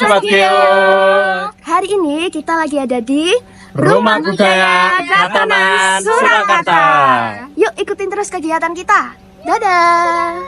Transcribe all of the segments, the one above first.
Sobat Geo. Hari ini kita lagi ada di Rumah Budaya Kratonan Surakarta. Yuk ikutin terus kegiatan kita. Dadah.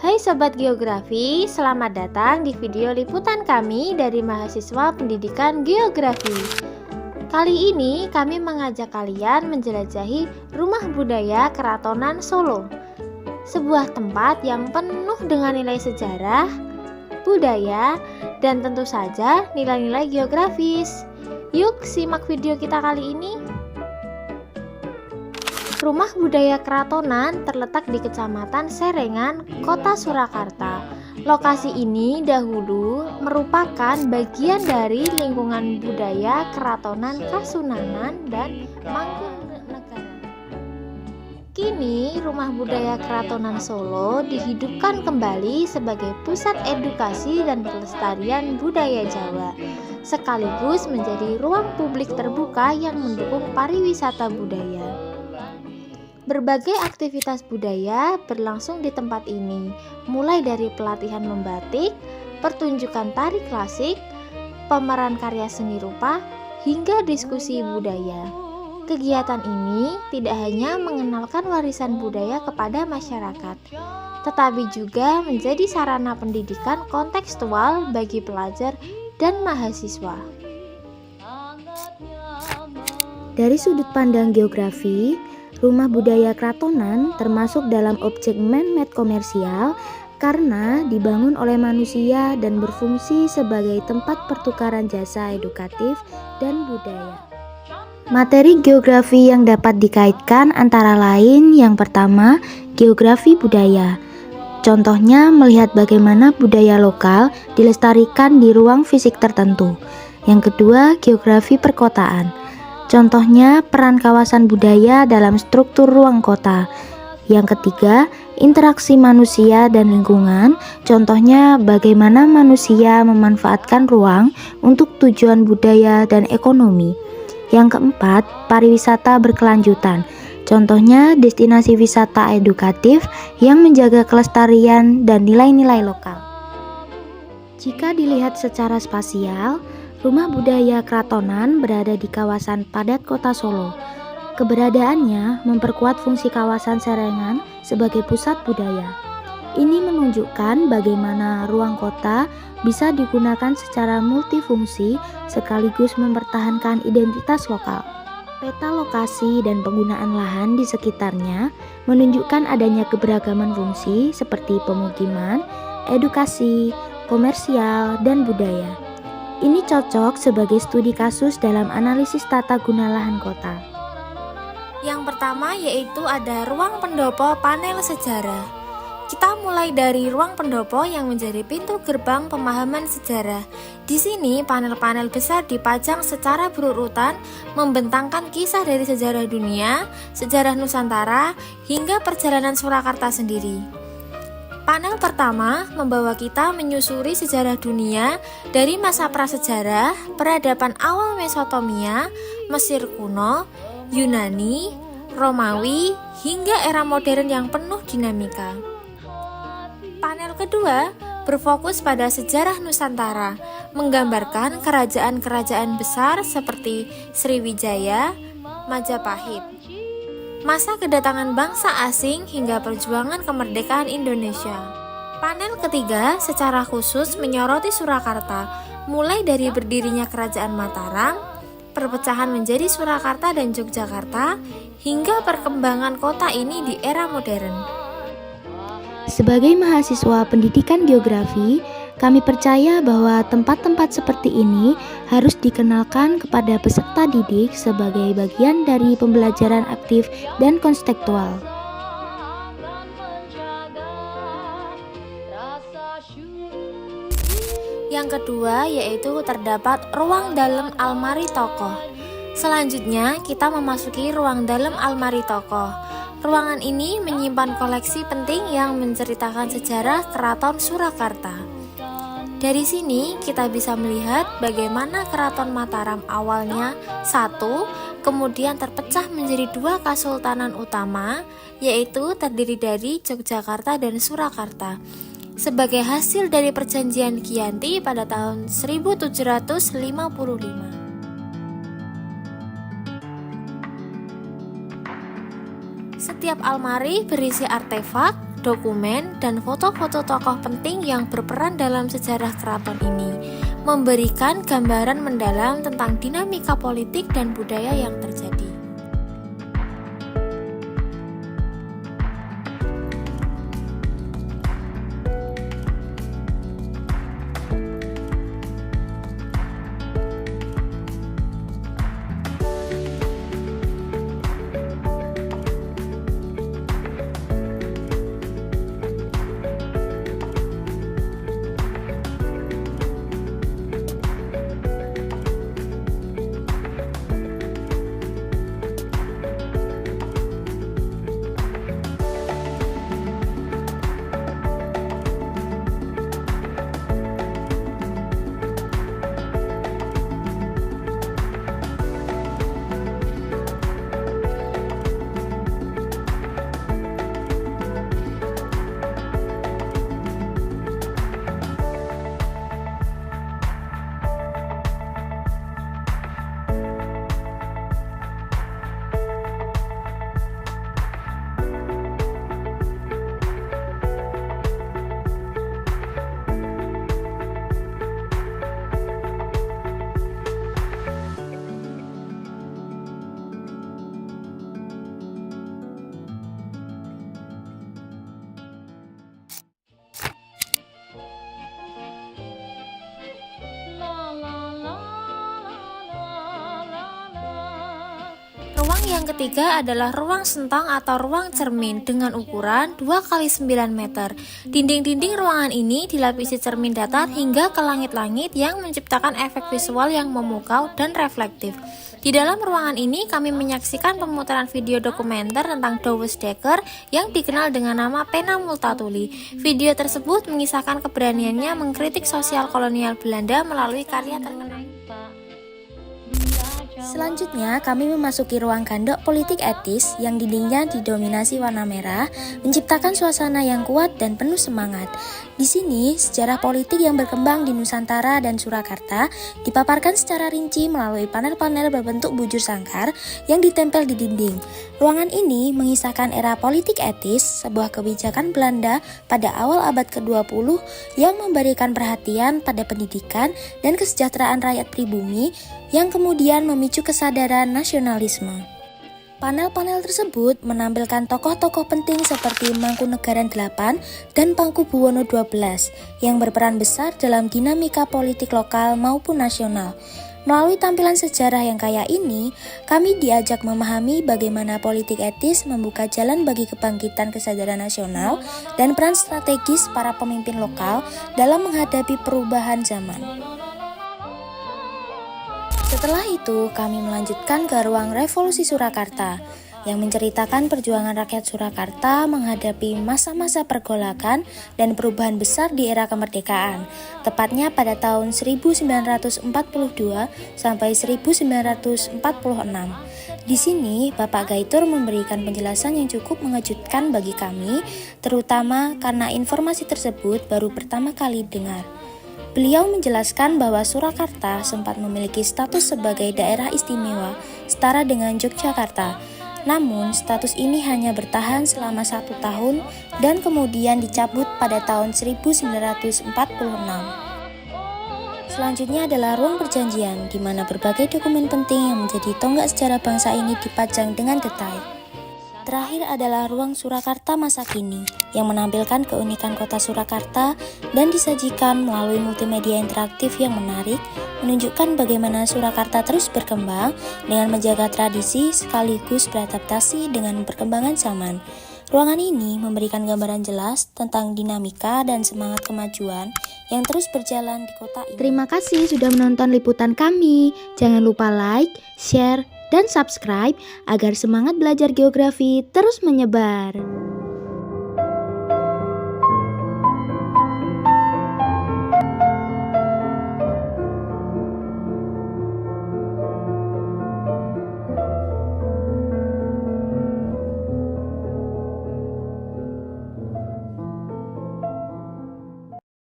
Hai Sobat Geografi, selamat datang di video liputan kami dari mahasiswa pendidikan geografi. Kali ini kami mengajak kalian menjelajahi Rumah Budaya Kratonan Solo, sebuah tempat yang penuh dengan nilai sejarah, budaya, dan tentu saja nilai-nilai geografis. Yuk simak video kita kali ini. Rumah Budaya Kratonan terletak di Kecamatan Serengan, Kota Surakarta. Lokasi ini dahulu merupakan bagian dari lingkungan budaya Kratonan Kasunanan dan Mangkunegaran. Kini, Rumah Budaya Kratonan Solo dihidupkan kembali sebagai pusat edukasi dan pelestarian budaya Jawa, sekaligus menjadi ruang publik terbuka yang mendukung pariwisata budaya. Berbagai aktivitas budaya berlangsung di tempat ini, mulai dari pelatihan membatik, pertunjukan tari klasik, pemeran karya seni rupa, hingga diskusi budaya. Kegiatan ini tidak hanya mengenalkan warisan budaya kepada masyarakat, tetapi juga menjadi sarana pendidikan kontekstual bagi pelajar dan mahasiswa. Dari sudut pandang geografi, Rumah Budaya Kratonan termasuk dalam objek man-made komersial karena dibangun oleh manusia dan berfungsi sebagai tempat pertukaran jasa edukatif dan budaya. Materi geografi yang dapat dikaitkan antara lain yang pertama, geografi budaya. Contohnya melihat bagaimana budaya lokal dilestarikan di ruang fisik tertentu. Yang kedua, geografi perkotaan. Contohnya peran kawasan budaya dalam struktur ruang kota. Yang ketiga, interaksi manusia dan lingkungan. Contohnya bagaimana manusia memanfaatkan ruang untuk tujuan budaya dan ekonomi. Yang keempat, pariwisata berkelanjutan. Contohnya destinasi wisata edukatif yang menjaga kelestarian dan nilai-nilai lokal. Jika dilihat secara spasial, Rumah Budaya Kratonan berada di kawasan padat kota Solo. Keberadaannya memperkuat fungsi kawasan Serengan sebagai pusat budaya. Ini menunjukkan bagaimana ruang kota bisa digunakan secara multifungsi sekaligus mempertahankan identitas lokal. Peta lokasi dan penggunaan lahan di sekitarnya menunjukkan adanya keberagaman fungsi seperti pemukiman, edukasi, komersial, dan budaya. Ini cocok sebagai studi kasus dalam analisis tata guna lahan kota. Yang pertama yaitu ada ruang pendopo panel sejarah. Kita mulai dari ruang pendopo yang menjadi pintu gerbang pemahaman sejarah. Di sini panel-panel besar dipajang secara berurutan membentangkan kisah dari sejarah dunia, sejarah Nusantara, hingga perjalanan Surakarta sendiri. Panel pertama membawa kita menyusuri sejarah dunia dari masa prasejarah, peradaban awal Mesopotamia, Mesir kuno, Yunani, Romawi, hingga era modern yang penuh dinamika. Panel kedua berfokus pada sejarah Nusantara, menggambarkan kerajaan-kerajaan besar seperti Sriwijaya, Majapahit, masa kedatangan bangsa asing hingga perjuangan kemerdekaan Indonesia. Panel ketiga secara khusus menyoroti Surakarta, mulai dari berdirinya Kerajaan Mataram, perpecahan menjadi Surakarta dan Yogyakarta, hingga perkembangan kota ini di era modern. Sebagai mahasiswa pendidikan geografi, kami percaya bahwa tempat-tempat seperti ini harus dikenalkan kepada peserta didik sebagai bagian dari pembelajaran aktif dan konstekstual. Yang kedua yaitu terdapat ruang dalam almari tokoh. Selanjutnya kita memasuki ruang dalam almari tokoh. Ruangan ini menyimpan koleksi penting yang menceritakan sejarah Keraton Surakarta. Dari sini kita bisa melihat bagaimana Keraton Mataram awalnya satu, kemudian terpecah menjadi dua kesultanan utama, yaitu terdiri dari Yogyakarta dan Surakarta. sebagai hasil dari perjanjian Giyanti pada tahun 1755. Setiap almari berisi artefak, dokumen, dan foto-foto tokoh penting yang berperan dalam sejarah keraton ini, memberikan gambaran mendalam tentang dinamika politik dan budaya yang terjadi. Ruang yang ketiga adalah ruang sentang atau ruang cermin dengan ukuran 2 x 9 meter. Dinding-dinding ruangan ini dilapisi cermin datar hingga ke langit-langit yang menciptakan efek visual yang memukau dan reflektif. Di dalam ruangan ini kami menyaksikan pemutaran video dokumenter tentang Douwe Dekker yang dikenal dengan nama Pena Multatuli. Video tersebut mengisahkan keberaniannya mengkritik sosial kolonial Belanda melalui karya terkenal. Selanjutnya, kami memasuki ruang gandok politik etis yang dindingnya didominasi warna merah, menciptakan suasana yang kuat dan penuh semangat. Di sini, sejarah politik yang berkembang di Nusantara dan Surakarta dipaparkan secara rinci melalui panel-panel berbentuk bujur sangkar yang ditempel di dinding. Ruangan ini mengisahkan era politik etis, sebuah kebijakan Belanda pada awal abad ke-20 yang memberikan perhatian pada pendidikan dan kesejahteraan rakyat pribumi yang kemudian memicu kesadaran nasionalisme. Panel-panel tersebut menampilkan tokoh-tokoh penting seperti Mangkunegaran VIII dan Pakubuwono XII yang berperan besar dalam dinamika politik lokal maupun nasional. Melalui tampilan sejarah yang kaya ini, kami diajak memahami bagaimana politik etis membuka jalan bagi kebangkitan kesadaran nasional dan peran strategis para pemimpin lokal dalam menghadapi perubahan zaman. Setelah itu, kami melanjutkan ke ruang Revolusi Surakarta yang menceritakan perjuangan rakyat Surakarta menghadapi masa-masa pergolakan dan perubahan besar di era kemerdekaan, tepatnya pada tahun 1942 sampai 1946. Di sini, Bapak Gaitur memberikan penjelasan yang cukup mengejutkan bagi kami, terutama karena informasi tersebut baru pertama kali dengar. Beliau menjelaskan bahwa Surakarta sempat memiliki status sebagai daerah istimewa setara dengan Yogyakarta. Namun, status ini hanya bertahan selama 1 tahun dan kemudian dicabut pada tahun 1946. Selanjutnya adalah ruang perjanjian, di mana berbagai dokumen penting yang menjadi tonggak sejarah bangsa ini dipajang dengan detail. Terakhir adalah ruang Surakarta masa kini, yang menampilkan keunikan kota Surakarta dan disajikan melalui multimedia interaktif yang menarik, menunjukkan bagaimana Surakarta terus berkembang dengan menjaga tradisi sekaligus beradaptasi dengan perkembangan zaman. Ruangan ini memberikan gambaran jelas tentang dinamika dan semangat kemajuan yang terus berjalan di kota ini. Terima kasih sudah menonton liputan kami. Jangan lupa like, share, dan subscribe agar semangat belajar geografi terus menyebar.